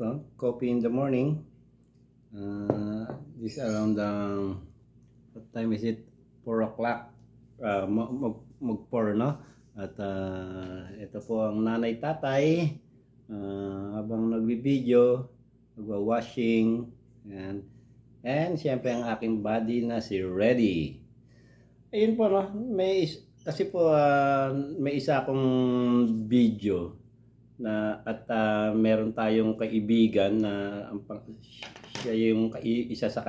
Ito, coffee in the morning. This around what time is it? 4 o'clock. Mag-4, no? At ito po ang nanay tatay. Habang nagbibideo, nagwa-washing. And siyempre ang aking buddy na si Reddy. Ayun po, no? Kasi po may isa akong video na at meron tayong kaibigan na siya yung isa sa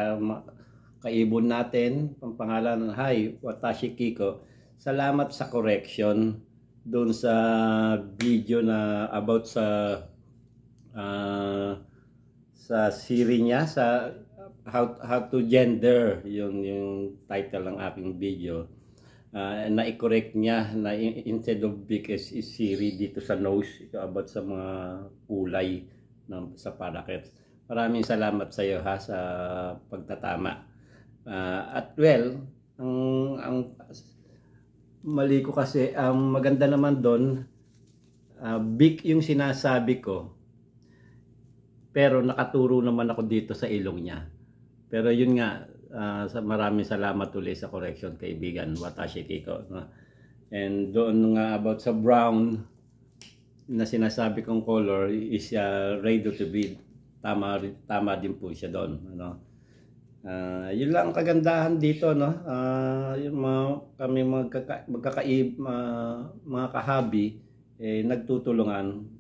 kaibon natin, ang pangalan, hi, Watashi Kiko. Salamat sa correction doon sa video na about sa series niya, sa how to gender, yung title ng aking video. Na i-correct niya na instead of big is series dito sa nose, ito about sa mga kulay sa parakeets. Maraming salamat sa iyo, ha, sa pagtatama. At well, ang mali ko kasi, ang maganda naman doon, big yung sinasabi ko, pero nakaturo naman ako dito sa ilong niya. Pero yun nga, maraming salamat ulit sa correction, kaibigan Watashi Kiko. And doon nga about sa brown na sinasabi kong color is ready to be. Tama din po siya doon. Yun lang kagandahan dito, no? Yung kami mga kahabi, nagtutulungan.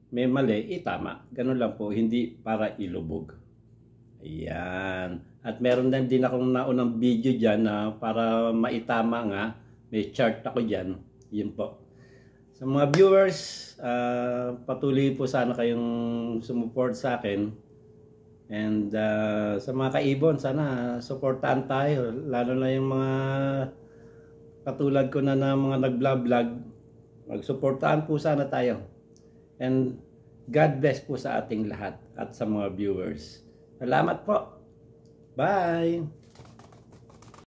May mali, tama. Ganun lang po, hindi para ilubog. Ayan. At meron din akong naunang video dyan na para maitama nga. May chart ako dyan. Yun po. Sa mga viewers, patuloy po sana kayong sumuport sa akin. And sa mga kaibon, sana supportahan tayo. Lalo na yung mga katulad ko na mga nag-vlog. Magsuportahan po sana tayo. And God bless po sa ating lahat at sa mga viewers. Salamat po. Bye!